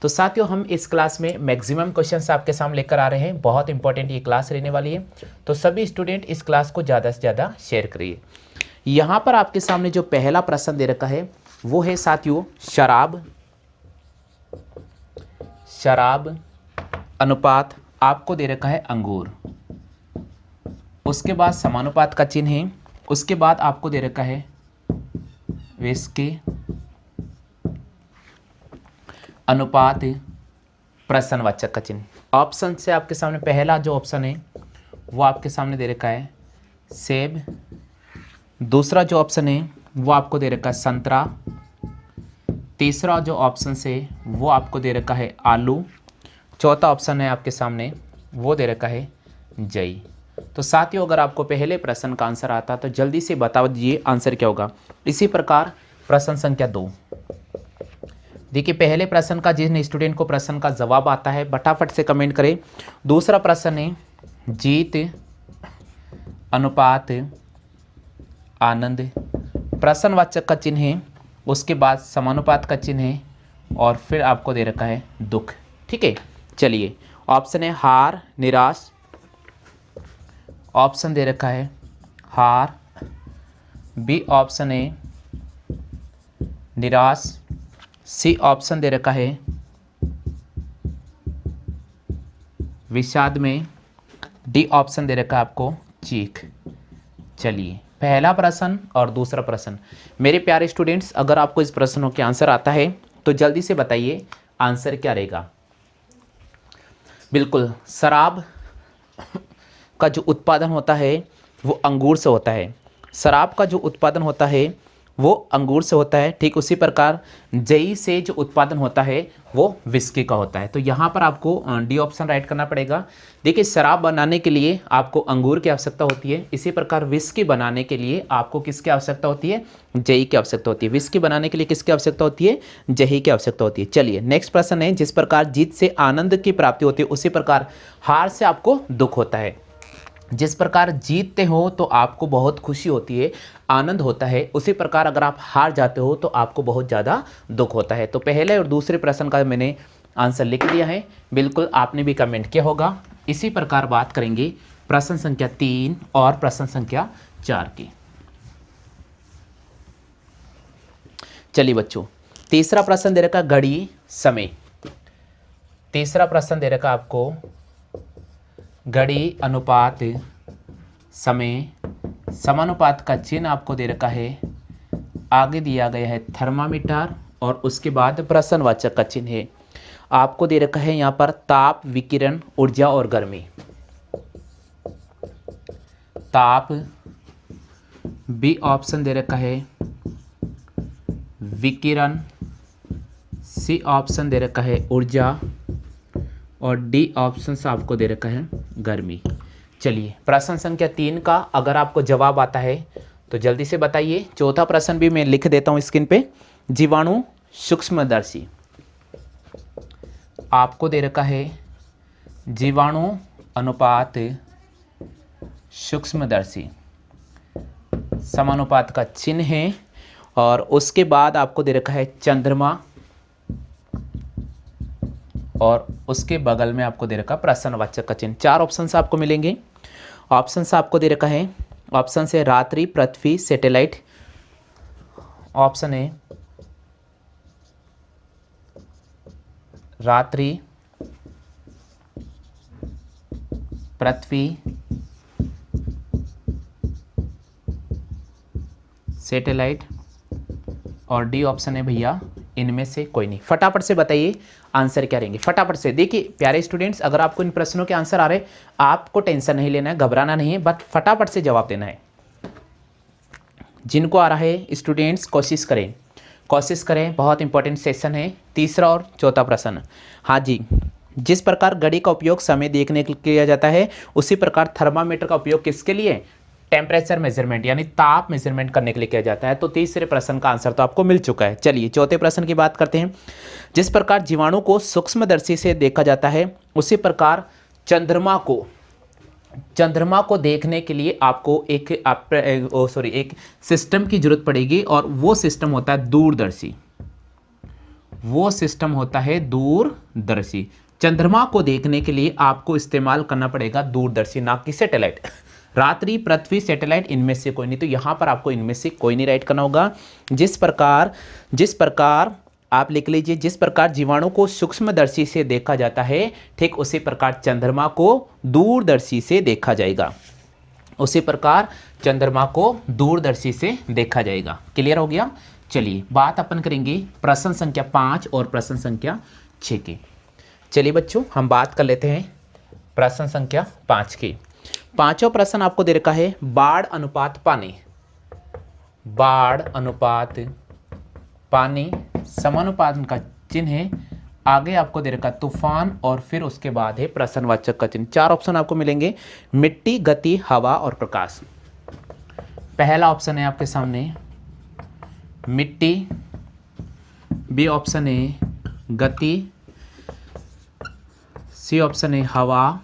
तो साथियों हम इस क्लास में मैक्सिमम क्वेश्चंस आपके सामने लेकर आ रहे हैं। बहुत इंपॉर्टेंट ये क्लास रहने वाली है, तो सभी स्टूडेंट इस क्लास को ज़्यादा से ज़्यादा शेयर करिए। यहाँ पर आपके सामने जो पहला प्रश्न दे रखा है वो है साथियों शराब अनुपात आपको दे रखा है अंगूर, उसके बाद समानुपात का चिन्ह है, उसके बाद आपको दे रखा है विस्की अनुपात प्रश्नवाचक का चिन्ह। ऑप्शन से आपके सामने पहला जो ऑप्शन है वो आपके सामने दे रखा है सेब, दूसरा जो ऑप्शन है वो आपको दे रखा है संतरा, तीसरा जो ऑप्शन है वो आपको दे रखा है आलू, चौथा ऑप्शन है आपके सामने वो दे रखा है जई। तो साथियों अगर आपको पहले प्रश्न का आंसर आता तो जल्दी से बता दीजिए आंसर क्या होगा। इसी प्रकार प्रश्न संख्या 2, देखिए पहले प्रश्न का जिन स्टूडेंट को प्रश्न का जवाब आता है फटाफट से कमेंट करें। दूसरा प्रश्न है जीत अनुपात आनंद, प्रश्नवाचक का चिन्ह है, उसके बाद समानुपात का चिन्ह है और फिर आपको दे रखा है दुख। ठीक है, चलिए ऑप्शन है हार निराश, ऑप्शन दे रखा है हार, बी ऑप्शन है निराश, सी ऑप्शन दे रखा है विषाद में, डी ऑप्शन दे रखा है आपको चीख। चलिए पहला प्रश्न और दूसरा प्रश्न, मेरे प्यारे स्टूडेंट्स अगर आपको इस प्रश्नों के आंसर आता है तो जल्दी से बताइए आंसर क्या रहेगा। बिल्कुल, शराब का जो उत्पादन होता है वो अंगूर से होता है, शराब का जो उत्पादन होता है वो अंगूर से होता है। ठीक उसी प्रकार जई से जो उत्पादन होता है वो विस्की का होता है। तो यहाँ पर आपको डी ऑप्शन राइट करना पड़ेगा। देखिए शराब बनाने के लिए आपको अंगूर की आवश्यकता होती है, इसी प्रकार विस्की बनाने के लिए आपको किसकी आवश्यकता होती है, जई की आवश्यकता होती है। विस्की बनाने के लिए किसकी आवश्यकता होती है, जई की आवश्यकता होती है। चलिए नेक्स्ट प्रश्न है, जिस प्रकार जीत से आनंद की प्राप्ति होती है उसी प्रकार हार से आपको दुख होता है। जिस प्रकार जीतते हो तो आपको बहुत खुशी होती है, आनंद होता है, उसी प्रकार अगर आप हार जाते हो तो आपको बहुत ज़्यादा दुख होता है। तो पहले और दूसरे प्रश्न का मैंने आंसर लिख दिया है, बिल्कुल आपने भी कमेंट किया होगा। इसी प्रकार बात करेंगे प्रश्न संख्या 3 और प्रश्न संख्या 4 की। चलिए बच्चों, तीसरा प्रश्न दे रखा घड़ी समय, तीसरा प्रश्न दे रखा आपको घड़ी अनुपात समय, समानुपात का चिन्ह आपको दे रखा है, आगे दिया गया है थर्मामीटर और उसके बाद प्रश्नवाचक का चिन्ह है। आपको दे रखा है यहाँ पर ताप विकिरण ऊर्जा और गर्मी। ताप बी ऑप्शन दे रखा है विकिरण, सी ऑप्शन दे रखा है ऊर्जा और डी ऑप्शन से आपको दे रखा है गर्मी। चलिए प्रश्न संख्या 3 का अगर आपको जवाब आता है तो जल्दी से बताइए। चौथा प्रश्न भी मैं लिख देता हूं स्क्रीन पे, जीवाणु सूक्ष्मदर्शी, आपको दे रखा है जीवाणु अनुपात सूक्ष्मदर्शी, समानुपात का चिन्ह है और उसके बाद आपको दे रखा है चंद्रमा और उसके बगल में आपको दे रखा प्रश्नवाचक का चिन्ह। 4 ऑप्शन से आपको मिलेंगे। ऑप्शन से आपको दे रखा है, ऑप्शन से रात्रि पृथ्वी सैटेलाइट, ऑप्शन है रात्रि पृथ्वी सैटेलाइट और डी ऑप्शन है भैया इनमें से कोई नहीं। फटाफट से बताइए आंसर क्या रहेंगे, फटाफट से। देखिए प्यारे स्टूडेंट्स अगर आपको इन प्रश्नों के आंसर आ रहे, आपको टेंशन नहीं लेना है, घबराना नहीं है, बट फटाफट से जवाब देना है। जिनको आ रहा है स्टूडेंट्स कोशिश करें, बहुत इंपॉर्टेंट सेशन है तीसरा और चौथा प्रश्न। हाँ जी, जिस प्रकार घड़ी का उपयोग समय देखने के लिए किया जाता है उसी प्रकार थर्मामीटर का उपयोग किसके लिए, टेम्परेचर मेजरमेंट यानी ताप मेजरमेंट करने के लिए किया जाता है। तो तीसरे प्रश्न का आंसर तो आपको मिल चुका है। चलिए चौथे प्रश्न की बात करते हैं। जिस प्रकार जीवाणु को सूक्ष्मदर्शी से देखा जाता है उसी प्रकार चंद्रमा को देखने के लिए आपको एक सिस्टम की जरूरत पड़ेगी और वो सिस्टम होता है दूरदर्शी। वो सिस्टम होता है दूरदर्शी। चंद्रमा को देखने के लिए आपको इस्तेमाल करना पड़ेगा दूरदर्शी, ना कि सैटेलाइट। रात्रि, पृथ्वी, सैटेलाइट, इनमें से कोई नहीं। तो यहां पर आपको इनमें से कोई नहीं राइट करना होगा। जिस प्रकार आप लिख लीजिए, जिस प्रकार जीवाणु को सूक्ष्मदर्शी से देखा जाता है, ठीक उसी प्रकार चंद्रमा को दूरदर्शी से देखा जाएगा। उसी प्रकार चंद्रमा को दूरदर्शी से देखा जाएगा। क्लियर हो गया। चलिए बात अपन करेंगे प्रश्न संख्या 5 और प्रश्न संख्या 6 की। चलिए बच्चों हम बात कर लेते हैं प्रश्न संख्या 5 की। पांचों प्रश्न आपको दे रखा है बाढ़ अनुपात पानी। बाढ़ अनुपात पानी समानुपात का चिन्ह है, आगे आपको दे रखा तूफान और फिर उसके बाद है प्रश्नवाचक का चिन्ह। 4 ऑप्शन आपको मिलेंगे, मिट्टी, गति, हवा और प्रकाश। पहला ऑप्शन है आपके सामने मिट्टी, बी ऑप्शन है गति, सी ऑप्शन है हवा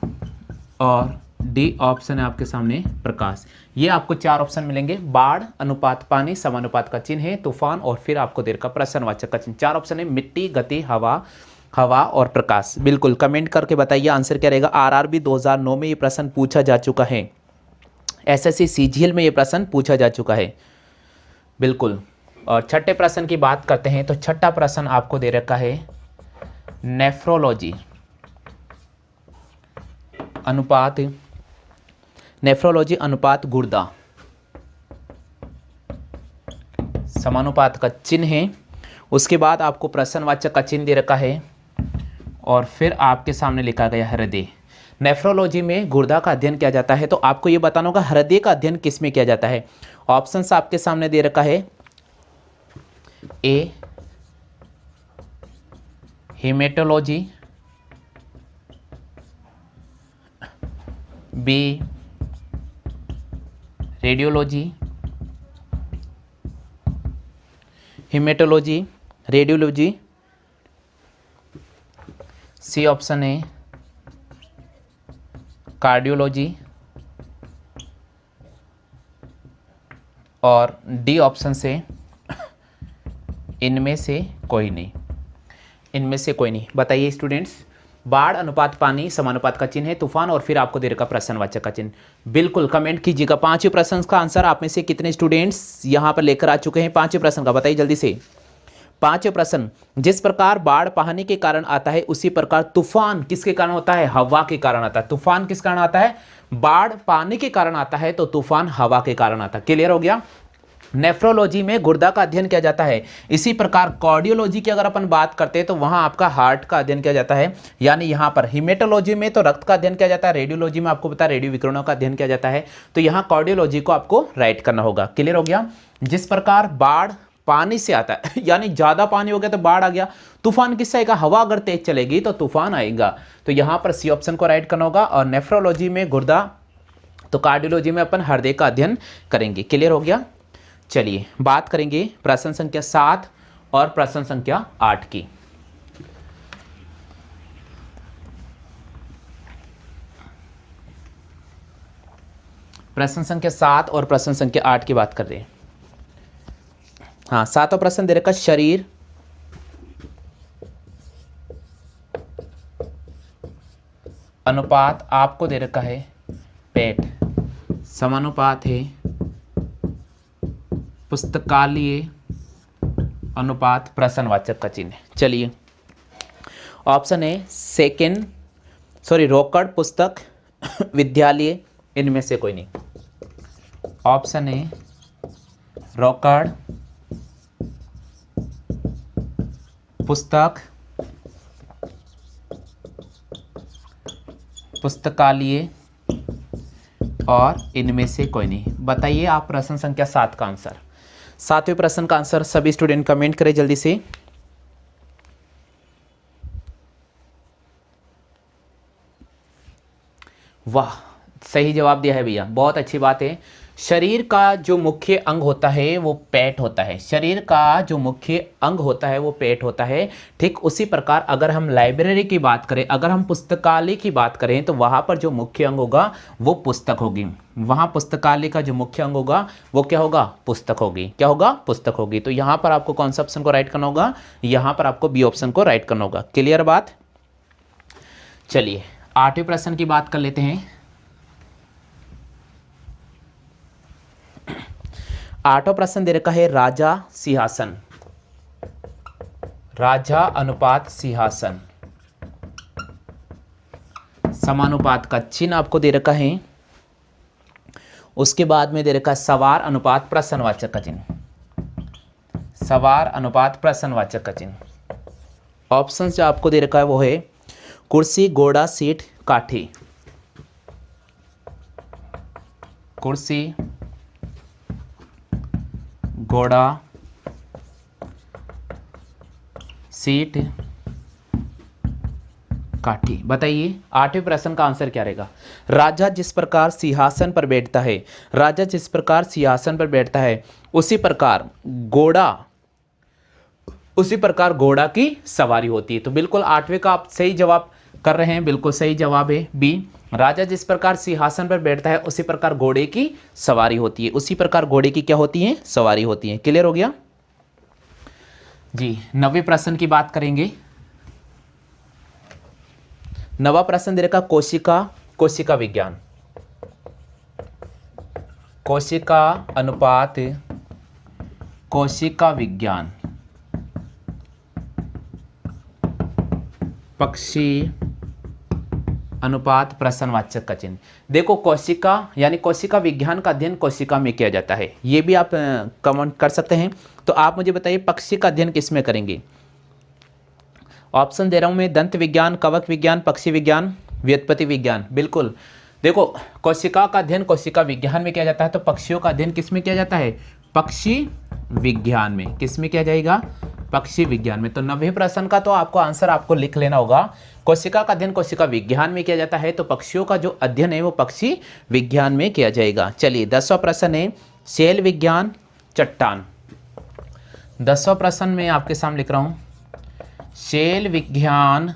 और डी ऑप्शन है आपके सामने प्रकाश। ये आपको 4 ऑप्शन मिलेंगे। बाढ़ अनुपात पानी समानुपात का चिन्ह है, तूफान और फिर आपको देर का प्रश्नवाचक का चिन्ह। 4 ऑप्शन है मिट्टी, गति, हवा और प्रकाश। बिल्कुल कमेंट करके बताइए आंसर क्या रहेगा। आरआरबी 2009 में ये प्रश्न पूछा जा चुका है, एसएससी सीजीएल में ये प्रश्न पूछा जा चुका है। बिल्कुल। और छठे प्रश्न की बात करते हैं तो छठा प्रश्न आपको दे रखा है नेफ्रोलॉजी अनुपात गुर्दा समानुपात का चिन्ह है। उसके बाद आपको प्रश्नवाचक का चिन्ह दे रखा है और फिर आपके सामने लिखा गया हृदय। नेफ्रोलॉजी में गुर्दा का अध्ययन किया जाता है, तो आपको ये बताना होगा हृदय का अध्ययन किस में किया जाता है। ऑप्शंस आपके सामने दे रखा है, A haematology, B radiology, haematology, radiology, C option है कार्डियोलॉजी और डी ऑप्शन से इनमें से कोई नहीं। इनमें से कोई नहीं। बताइए स्टूडेंट्स, बाढ़ अनुपात पानी समानुपात का चिन्ह है, तूफान और फिर आपको दे रखा प्रश्नवाचक का चिन्ह। बिल्कुल कमेंट कीजिएगा। 5वें प्रश्न का आंसर आप में से कितने स्टूडेंट्स यहां पर लेकर आ चुके हैं 5वें प्रश्न का, बताइए जल्दी से। 5वें प्रश्न, जिस प्रकार बाढ़ पानी के कारण आता है उसी प्रकार तूफान किसके कारण होता है? हवा के कारण आता है। तूफान किस कारण आता है? बाढ़ पानी के कारण आता है, तो तूफान हवा के कारण आता है। क्लियर हो गया। नेफ्रोलॉजी में गुर्दा का अध्ययन किया जाता है। इसी प्रकार कार्डियोलॉजी की अगर अपन बात करते हैं तो वहां आपका हार्ट का अध्ययन किया जाता है, यानी यहां पर हिमेटोलॉजी में तो रक्त का अध्ययन किया जाता है, रेडियोलॉजी में आपको पता है रेडियो विकिरणों का अध्ययन किया जाता है, तो यहां कार्डियोलॉजी को आपको राइट करना होगा। क्लियर हो गया। जिस प्रकार बाढ़ पानी से आता है यानी ज्यादा पानी हो गया तो बाढ़ आ गया। तूफान किससे आएगा? हवा अगर तेज चलेगी तो तूफान आएगा, तो यहां पर सी ऑप्शन को राइट करना होगा। और नेफ्रोलॉजी में गुर्दा, तो कार्डियोलॉजी में अपन हृदय का अध्ययन करेंगे। क्लियर हो गया। चलिए बात करेंगे प्रश्न संख्या 7 और प्रश्न संख्या 8 की। प्रश्न संख्या 7 और प्रश्न संख्या 8 की बात कर रहे हैं। हाँ, 7वां प्रश्न दे रखा शरीर अनुपात आपको दे रखा है पेट समानुपात है पुस्तकालय अनुपात प्रश्नवाचक का चिन्ह। चलिए ऑप्शन है रोकड़ पुस्तक विद्यालय, इनमें से कोई नहीं। ऑप्शन है रोकड़ पुस्तक पुस्तकालय और इनमें से कोई नहीं। बताइए आप प्रश्न संख्या 7 का आंसर। 7वें प्रश्न का आंसर सभी स्टूडेंट कमेंट करें जल्दी से। वाह, सही जवाब दिया है भैया, बहुत अच्छी बात है। शरीर का जो मुख्य अंग होता है वो पेट होता है। शरीर का जो मुख्य अंग होता है वो पेट होता है। ठीक उसी प्रकार अगर हम लाइब्रेरी की बात करें, अगर हम पुस्तकालय की बात करें, तो वहाँ पर जो मुख्य अंग होगा वो पुस्तक होगी। वहाँ पुस्तकालय का जो मुख्य अंग होगा वो क्या होगा? पुस्तक होगी। क्या होगा? पुस्तक होगी। तो यहाँ पर आपको कौन सा ऑप्शन को राइट करना होगा? यहाँ पर आपको बी ऑप्शन को राइट करना होगा। क्लियर बात? चलिए 8वें प्रश्न की बात कर लेते हैं। 8वां प्रश्न दे रखा है राजा सिंहासन। राजा अनुपात सिंहासन, समानुपात का चिन्ह आपको दे रखा है। उसके बाद में दे रखा है सवार अनुपात प्रश्नवाचक का चिन्ह। सवार अनुपात प्रश्नवाचक का चिन्ह। ऑप्शन जो आपको दे रखा है वो है कुर्सी, घोड़ा, सीट, काठी। कुर्सी, घोड़ा, सीट, काठी। बताइए 8वें प्रश्न का आंसर क्या रहेगा? राजा जिस प्रकार सिंहासन पर बैठता है, राजा जिस प्रकार सिंहासन पर बैठता है उसी प्रकार घोड़ा की सवारी होती है। तो बिल्कुल 8वें का आप सही जवाब कर रहे हैं, बिल्कुल सही जवाब है बी। राजा जिस प्रकार सिंहासन पर बैठता है उसी प्रकार घोड़े की सवारी होती है। उसी प्रकार घोड़े की क्या होती है? सवारी होती है। क्लियर हो गया जी। 9वें प्रश्न की बात करेंगे। 9वां प्रश्न दे रखा कोशिका विज्ञान। कोशिका अनुपात कोशिका विज्ञान, पक्षी अनुपात प्रश्नवाचक का चिन्ह। देखो कोशिका यानी कोशिका विज्ञान का अध्ययन कोशिका में किया जाता है। ये भी आप कमेंट कर सकते हैं। तो आप मुझे बताइए पक्षी का अध्ययन किस में करेंगे? ऑप्शन दे रहा हूं मैं, दंत विज्ञान, कवक विज्ञान, पक्षी विज्ञान, व्युत्पत्ति विज्ञान। बिल्कुल देखो कोशिका का अध्ययन कोशिका विज्ञान में किया जाता है, तो पक्षियों का अध्ययन किस में किया जाता है? पक्षी विज्ञान में। किस में किया जाएगा? पक्षी विज्ञान में। तो 9वें प्रश्न का तो आपको आंसर आपको लिख लेना होगा। कोशिका का अध्ययन कोशिका विज्ञान में किया जाता है, तो पक्षियों का जो अध्ययन है वो पक्षी विज्ञान में किया जाएगा। चलिए 10वां प्रश्न है शैल विज्ञान, चट्टान। 10वां प्रश्न में आपके सामने लिख रहा हूं शैल विज्ञान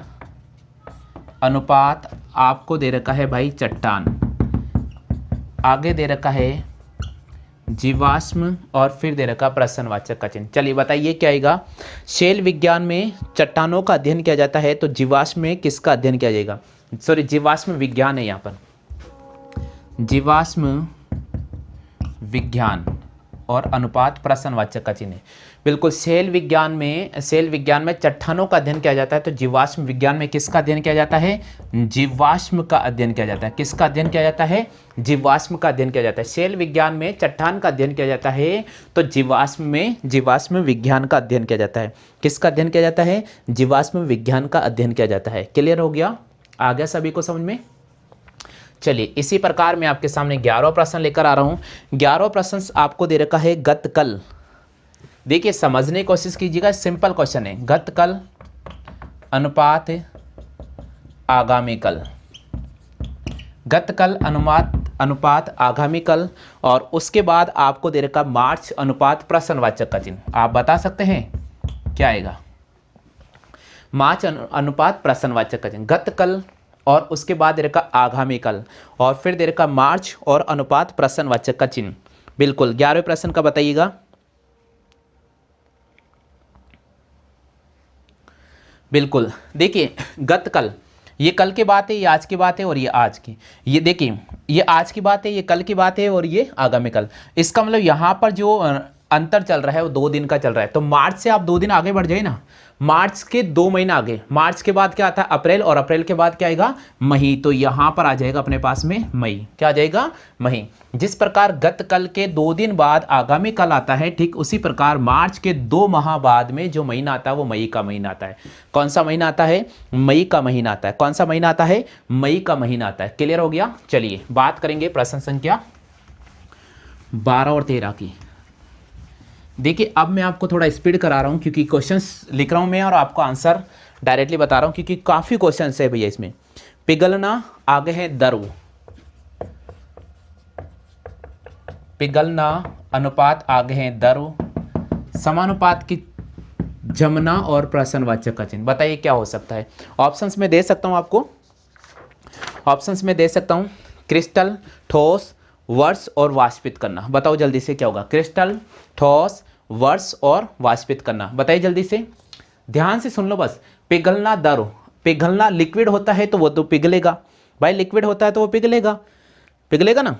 अनुपात आपको दे रखा है भाई चट्टान, आगे दे रखा है जीवाश्म और फिर दे रखा प्रश्नवाचक का चिन्ह। चलिए बताइए क्या आएगा? शैल विज्ञान में चट्टानों का अध्ययन किया जाता है, तो जीवाश्म में किसका अध्ययन किया जाएगा? सॉरी जीवाश्म विज्ञान है यहाँ पर, जीवाश्म विज्ञान और अनुपात प्रश्नवाचक का चिन्ह। बिल्कुल शैल विज्ञान में चट्टानों का अध्ययन किया जाता है, तो जीवाश्म विज्ञान में किसका अध्ययन किया जाता है? जीवाश्म का अध्ययन किया जाता है। किसका अध्ययन किया जाता है? जीवाश्म का अध्ययन किया जाता है। शैल विज्ञान में चट्टान का अध्ययन किया जाता है, तो जीवाश्म विज्ञान का अध्ययन किया जाता है। किसका अध्ययन किया जाता है? जीवाश्म विज्ञान का अध्ययन किया जाता है। क्लियर हो गया? आ गया सभी को समझ में? चलिए इसी प्रकार मैं आपके सामने 11वां प्रश्न लेकर आ रहा हूँ। 11वां प्रश्न आपको दे रखा है गतकल। देखिए समझने की कोशिश कीजिएगा, सिंपल क्वेश्चन है। गतकल अनुपात आगामी कल, गतकल अनुपात आगामी कल, और उसके बाद आपको दे रखा मार्च अनुपात प्रश्नवाचक का चिन्ह। आप बता सकते हैं क्या आएगा? मार्च अनुपात प्रश्नवाचक का चिन्ह, गतकल और उसके बाद दे रखा आगामी कल और फिर दे रखा मार्च और अनुपात प्रश्नवाचक का चिन्ह। बिल्कुल 11वें प्रश्न का बताइएगा। बिल्कुल देखिए गतकल, ये कल की बात है, ये आज की बात है और ये आज की, ये देखिए ये आज की बात है, ये कल की बात है और ये आगामी कल। इसका मतलब यहाँ पर जो अंतर चल रहा है वो 2 दिन का चल रहा है। तो मार्च से आप 2 दिन आगे बढ़ जाइए ना, मार्च के 2 महीना आगे। मार्च के बाद क्या आता है? अप्रैल, और अप्रैल के बाद क्या आएगा? मई। तो यहाँ पर आ जाएगा अपने पास में मई। क्या आ जाएगा? मई। जिस प्रकार गत कल के 2 दिन बाद आगामी कल आता है, ठीक उसी प्रकार मार्च के 2 माह बाद में जो महीना आता है वो मई का महीना आता है। कौन सा महीना आता है? मई का महीना आता है। कौन सा महीना आता है? मई का महीना आता है। क्लियर हो गया? चलिए बात करेंगे प्रश्न संख्या 12 और 13 की। देखिए अब मैं आपको थोड़ा स्पीड करा रहा हूँ क्योंकि क्वेश्चंस लिख रहा हूँ मैं और आपको आंसर डायरेक्टली बता रहा हूँ क्योंकि काफ़ी क्वेश्चंस है भैया इसमें। पिघलना, आगे है द्रव, पिघलना, अनुपात आगे है दर, समानुपात की जमना और प्रश्नवाचक का चिन्ह। बताइए क्या हो सकता है। ऑप्शंस में दे सकता हूं आपको, ऑप्शंस में दे सकता हूं क्रिस्टल, ठोस, वर्ष और वाष्पित करना। बताओ जल्दी से क्या होगा। क्रिस्टल, ठोस, वर्ष और वाष्पित करना। बताइए जल्दी से, ध्यान से सुन लो बस। पिघलना दर, पिघलना लिक्विड होता है तो वो तो पिघलेगा भाई, लिक्विड होता है तो वो पिघलेगा, पिघलेगा ना।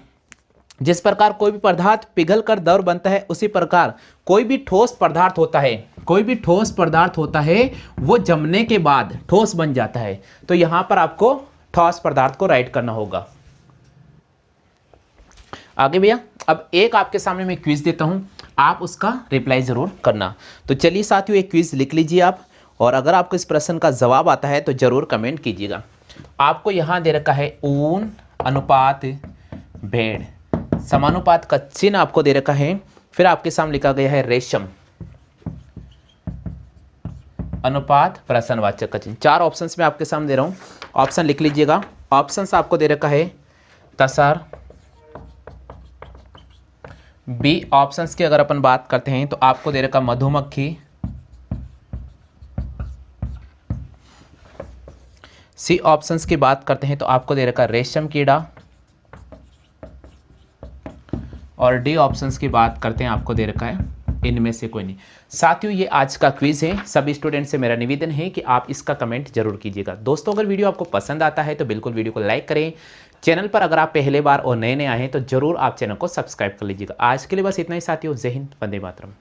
जिस प्रकार कोई भी पदार्थ पिघल कर द्रव बनता है, उसी प्रकार कोई भी ठोस पदार्थ होता है, कोई भी ठोस पदार्थ होता है वो जमने के बाद ठोस बन जाता है। तो यहां पर आपको ठोस पदार्थ को राइट करना होगा। आगे भैया, अब एक आपके सामने मैं क्विज देता हूं, आप उसका रिप्लाई जरूर करना। तो चलिए साथियों, एक क्विज लिख लीजिए आप, और अगर आपको इस प्रश्न का जवाब आता है तो जरूर कमेंट कीजिएगा। आपको यहां दे रखा है ऊन अनुपात भेड़, समानुपात का चिन्ह आपको दे रखा है, फिर आपके सामने लिखा गया है रेशम, अनुपात प्रश्नवाचक का चिन्ह। 4 ऑप्शंस में आपके सामने दे रहा हूं, ऑप्शन लिख लीजिएगा। ऑप्शंस आपको दे रखा है तसर, बी ऑप्शंस की अगर अपन बात करते हैं तो आपको दे रखा मधुमक्खी, सी ऑप्शंस की बात करते हैं तो आपको दे रखा रेशम कीड़ा, और डी ऑप्शंस की बात करते हैं आपको दे रखा है इनमें से कोई नहीं। साथियों, ये आज का क्विज है। सभी स्टूडेंट से मेरा निवेदन है कि आप इसका कमेंट जरूर कीजिएगा। दोस्तों, अगर वीडियो आपको पसंद आता है तो बिल्कुल वीडियो को लाइक करें। चैनल पर अगर आप पहले बार और नए आए हैं तो जरूर आप चैनल को सब्सक्राइब कर लीजिएगा। आज के लिए बस इतना ही साथियों। जय हिंद, वंदे मातरम।